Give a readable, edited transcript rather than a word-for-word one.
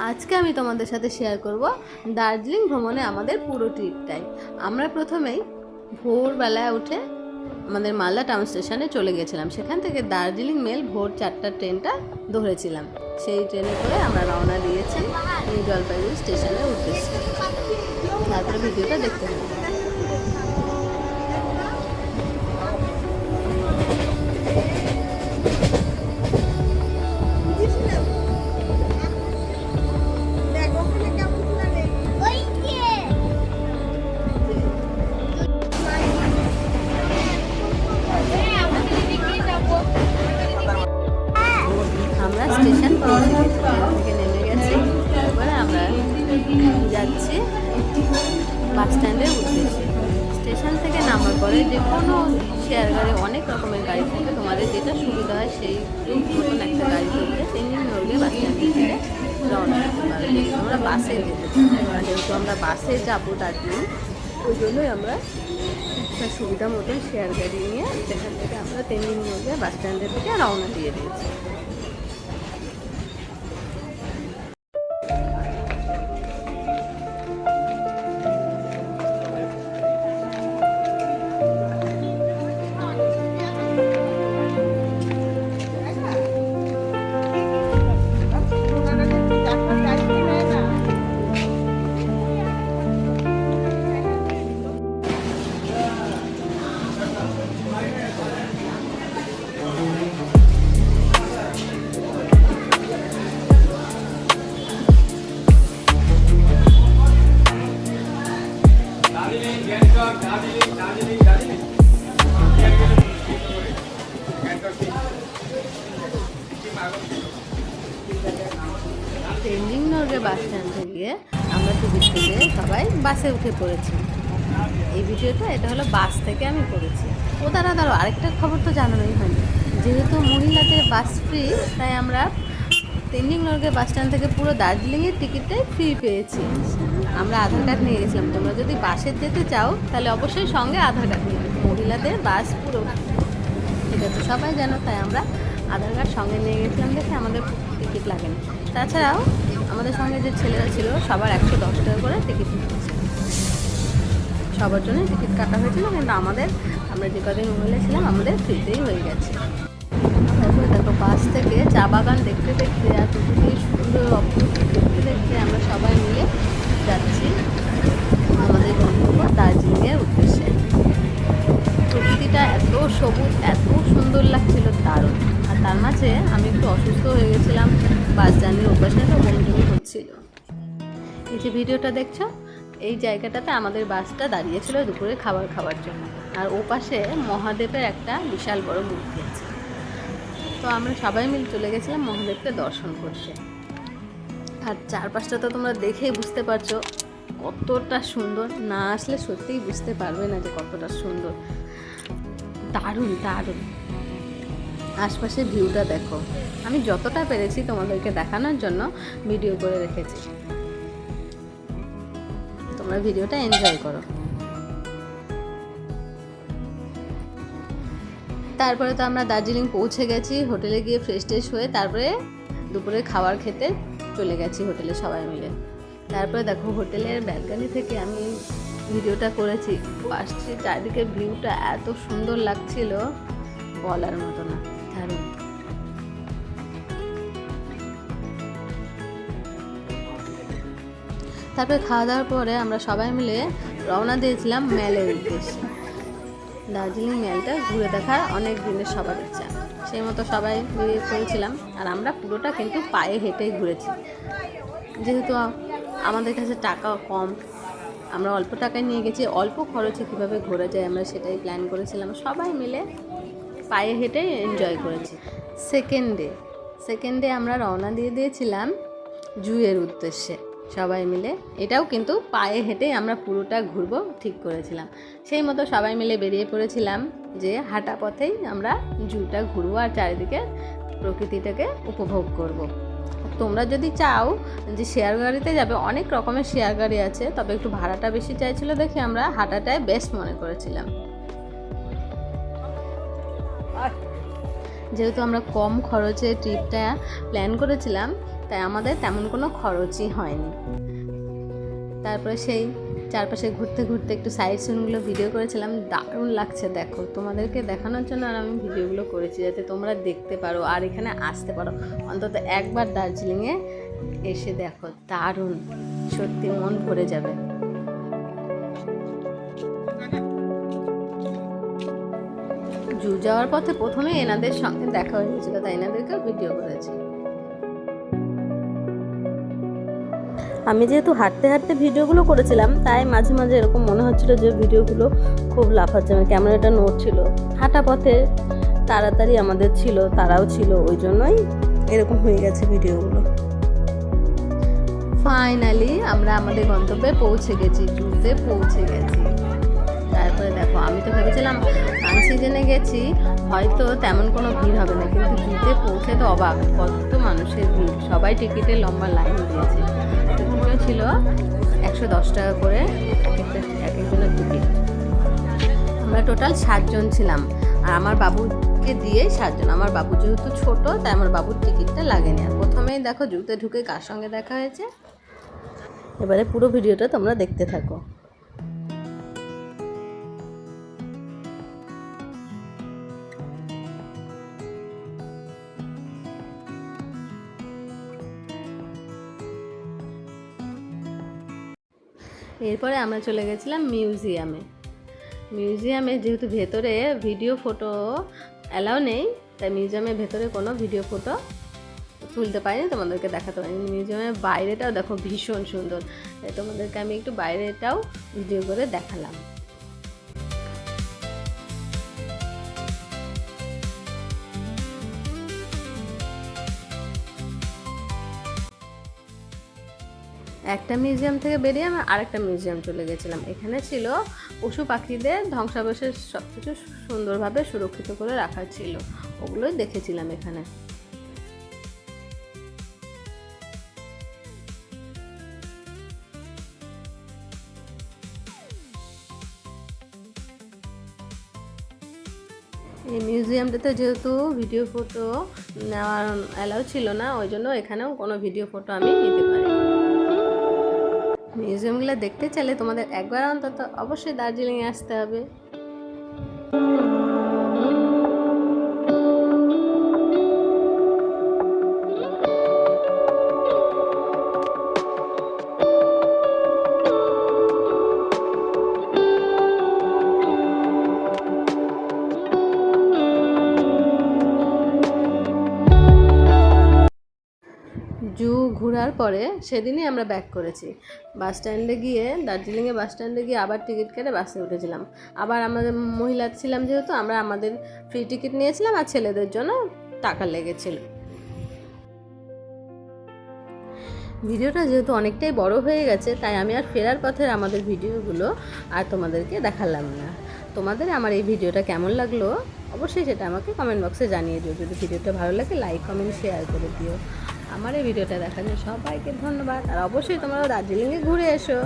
আজকে আমি তোমাদের সাথে শেয়ার করব দার্জিলিং ভ্রমণে আমাদের পুরো ট্রিপটাই। আমরা প্রথমেই ভোরবেলায় উঠে আমাদের মালদা টাউন স্টেশনে চলে গেছিলাম। সেখান থেকে দার্জিলিং মেল ভোর 4টার ট্রেনটা ধরেছিলাম। সেই ট্রেনে করে আমরা রওনা দিয়েছি নিউ জলপাইগুড়ি স্টেশনের উদ্দেশ্যে। তারপরে ভিডিওটা দেখতে হবে। আমরা স্টেশন পৌঁছে গেছি, ট্রেন থেকে নেমে গেছি। এবারে আমরা যাচ্ছি বাস স্ট্যান্ডের উদ্দেশ্যে। স্টেশন থেকে নামার পরে যে কোনো শেয়ার গাড়ি, অনেক রকমের গাড়ি থাকে, তোমাদের যেটা সুবিধা হয় সেই মতন একটা গাড়ি করবে তেমনি নড়বে বাস স্ট্যান্ড থেকে রওনা দিতে পারবে। আমরা বাসে যেতে পারি, যেহেতু আমরা বাসে যাবো দার্জিলিং, ওই জন্যই আমরা একটা সুবিধা মতন শেয়ার গাড়ি নিয়ে সেখান থেকে আমরা তেমনি নড়বে বাস স্ট্যান্ডের থেকে রওনা দিয়ে দিয়েছি। তেনজিং নরগে বাস স্ট্যান্ড থেকে আমরা টিকিট কেটে সবাই বাসে উঠে পড়েছি। এই ভিডিওটা এটা হলো বাস থেকে আমি করেছি। ও দাঁড়াও, আরেকটা খবর তো জানানোই হয়নি। যেহেতু মহিলাদের বাস ফ্রি, তাই আমরা তেনজিং নরগে বাস স্ট্যান্ড থেকে পুরো দার্জিলিংয়ের টিকিটটাই ফ্রি পেয়েছি। আমরা আধার কার্ড নিয়ে গেছিলাম। তোমরা যদি বাসে যেতে চাও তাহলে অবশ্যই সঙ্গে আধার কার্ড নিয়ে নেবে। মহিলাদের বাস পুরো, এটা তো সবাই জানো, তাই আমরা আধার কার্ড সঙ্গে নিয়ে গেছিলাম দেখে আমাদের টিকিট লাগেনি। তাছাড়াও আমাদের সঙ্গে যে ছেলেরা ছিল সবার 110 টাকা করে টিকিট নিয়েছে। সবার জন্যই টিকিট কাটা হয়েছিল, কিন্তু আমরা যে কদিন মহিলা ছিলাম আমাদের ফ্রিতেই হয়ে গেছে। তারপরে দেখো, বাস থেকে চা বাগান দেখতে দেখতে আর প্রকৃতির সুন্দর অপূর্ব দেখতে দেখতে আমরা সবাই মিলে যাচ্ছি আমাদের গন্তব্য দার্জিলিংয়ের উদ্দেশ্যে। প্রকৃতিটা এত সবুজ, এত সুন্দর লাগছিল, দারুণ। আর তার মাঝে আমি একটু অসুস্থ হয়ে গেছিলাম, বাস জার্নির অভ্যাসটা বমি হচ্ছিল। এই যে ভিডিওটা দেখছো, এই জায়গাটাতে আমাদের বাসটা দাঁড়িয়েছিল দুপুরে খাবার খাওয়ার জন্য। আর ও পাশে মহাদেবের একটা বিশাল বড় মূর্তি আছে। তো আমরা সবাই মিলে চলে গেছিলাম মহাদেবকে দর্শন করতে। আর চারপাশটা তো তোমরা দেখেই বুঝতে পারছো কতটা সুন্দর। না আসলে সত্যিই বুঝতে পারবে না যে কতটা সুন্দর। দারুণ দারুণ। আশপাশের ভিউটা দেখো। আমি যতটা পেরেছি তোমাদেরকে দেখানোর জন্য ভিডিও করে রেখেছি। তোমরা ভিডিওটা এনজয় করো। তারপরে তো আমরা দার্জিলিং পৌঁছে গেছি। হোটেলে গিয়ে ফ্রেশ ট্রেশ হয়ে তারপরে দুপুরে খাবার খেতে চলে গেছি হোটেলে সবাই মিলে। তারপরে দেখো, হোটেলের ব্যালকনি থেকে আমি ভিডিওটা করেছি। পাশে চারিদিকে ভিউটা এত সুন্দর লাগছিল, বলার মতো না, দারুণ। তারপরে খাওয়া দাওয়ার পরে আমরা সবাই মিলে রওনা দিয়েছিলাম মেলের উদ্দেশ্যে। দার্জিলিং মেলটা ঘুরে দেখার অনেক দিনের সবার ইচ্ছা, সেই মতো সবাই বেরিয়ে পড়েছিলাম। আর আমরা পুরোটা কিন্তু পায়ে হেঁটেই ঘুরেছি। যেহেতু আমাদের কাছে টাকা কম, আমরা অল্প টাকায় নিয়ে গেছি, অল্প খরচে কীভাবে ঘোরা যায় আমরা সেটাই প্ল্যান করেছিলাম। সবাই মিলে পায়ে হেঁটেই এনজয় করেছি। সেকেন্ড ডে আমরা রওনা দিয়ে দিয়েছিলাম জুয়ের উদ্দেশ্যে সবাই মিলে। এটাও কিন্তু পায়ে হেঁটেই আমরা পুরোটা ঘুরবো ঠিক করেছিলাম। সেই মতো সবাই মিলে বেরিয়ে পড়েছিলাম যে হাঁটা পথেই আমরা জুটা ঘুরবো আর চারিদিকে প্রকৃতিটাকে উপভোগ করব। তোমরা যদি চাও যে শেয়ার গাড়িতে যাবে, অনেক রকমের শেয়ার গাড়ি আছে, তবে একটু ভাড়াটা বেশি চাইছিল দেখে আমরা হাঁটাটাই বেস্ট মনে করেছিলাম। যেহেতু আমরা কম খরচে ট্রিপটা প্ল্যান করেছিলাম, তাই আমাদের তেমন কোনো খরচই হয়নি। তারপরে সেই চারপাশে ঘুরতে ঘুরতে একটু সাইড সিনগুলো ভিডিও করেছিলাম। দারুণ লাগছে দেখো, তোমাদেরকে দেখানোর জন্য আর আমি ভিডিওগুলো করেছি যাতে তোমরা দেখতে পারো আর এখানে আসতে পারো। অন্তত একবার দার্জিলিংয়ে এসে দেখো, দারুণ, সত্যি মন ভরে যাবে। জু যাওয়ার পথে প্রথমে এনাদের সঙ্গে দেখা হয়ে গেছিলো, তাই এনাদেরকেও ভিডিও করেছি। আমি যেহেতু হাঁটতে হাঁটতে ভিডিওগুলো করেছিলাম, তাই মাঝে মাঝে এরকম মনে হচ্ছিলো যে ভিডিওগুলো খুব লাফাচ্ছে, আমার ক্যামেরাটা নড়ছিল। হাঁটা পথে তাড়াতাড়ি আমাদের ছিল, তারাও ছিল, ওই জন্যই এরকম হয়ে গেছে ভিডিওগুলো। ফাইনালি আমরা আমাদের গন্তব্যে পৌঁছে গেছি, জুতে পৌঁছে গেছি। তারপরে দেখো, আমি তো ভেবেছিলাম আনসিজনে গেছি, হয়তো তেমন কোনো ভিড় হবে না, কিন্তু জুতে পৌঁছে তো অবাক, কত মানুষের ভিড়, সবাই টিকিটের লম্বা লাইন দিয়েছে। টিকিটও ছিল 110 টাকা করে এক একজনের টিকিট। আমরা টোটাল 7 জন ছিলাম, আর আমার বাবুকে দিয়েই 7 জন। আমার বাবু যেহেতু ছোট, তাই আমার বাবুর টিকিটটা লাগেনি। আর প্রথমেই দেখো জুতে ঢুকে কার সঙ্গে দেখা হয়েছে। এবারে পুরো ভিডিওটা তোমরা দেখতে থাকো। এরপরে আমরা চলে গেছিলাম মিউজিয়ামে যেহেতু ভেতরে ভিডিও ফটো অ্যালাউ নেই, তাই মিউজিয়ামের ভেতরে কোনো ভিডিও ফটো তুলতে পারিনি, তোমাদেরকে দেখাতে পারিনি। মিউজিয়ামের বাইরেটাও দেখো ভীষণ সুন্দর, তাই তোমাদেরকে আমি একটু বাইরেটাও ভিডিও করে দেখালাম। একটা মিউজিয়াম থেকে বেরিয়ে আমি আরেকটা মিউজিয়াম চলে গেছিলাম। এখানে ছিল পশু পাখিদের ধ্বংসাবশেষ, সব কিছু সুন্দরভাবে সুরক্ষিত করে রাখা ছিল, ওগুলোই দেখেছিলাম এখানে। এই মিউজিয়ামটাতে যেহেতু ভিডিও ফটো নেওয়ার অ্যালাউ ছিল না, ওই জন্য এখানেও কোনো ভিডিও ফটো আমি নিতে পারিনি। মিউজিয়ামগুলো দেখতে চাইলে তোমাদের একবার অন্তত অবশ্যই দার্জিলিংয়ে আসতে হবে। জু ঘোরার পরে সেদিনই আমরা ব্যাক করেছি। বাস স্ট্যান্ডে গিয়ে, দার্জিলিংয়ে বাস স্ট্যান্ডে গিয়ে আবার টিকিট কেটে বাসে উঠেছিলাম। আবার আমাদের মহিলা ছিলাম যেহেতু, আমরা আমাদের ফ্রি টিকিট নিয়েছিলাম, আর ছেলেদের জন্য টাকা লেগেছিল। ভিডিওটা যেহেতু অনেকটাই বড় হয়ে গেছে, তাই আমি আর ফেরার পথের আমাদের ভিডিওগুলো আর তোমাদেরকে দেখালাম না। তোমাদের আমার এই ভিডিওটা কেমন লাগলো অবশ্যই সেটা আমাকে কমেন্ট বক্সে জানিয়ে দিও। যদি ভিডিওটা ভালো লাগে লাইক কমেন্ট শেয়ার করে দিও। আমার এই ভিডিওটা দেখার জন্য সবাইকে ধন্যবাদ, আর অবশ্যই তোমরাও দার্জিলিংয়ে ঘুরে এসো।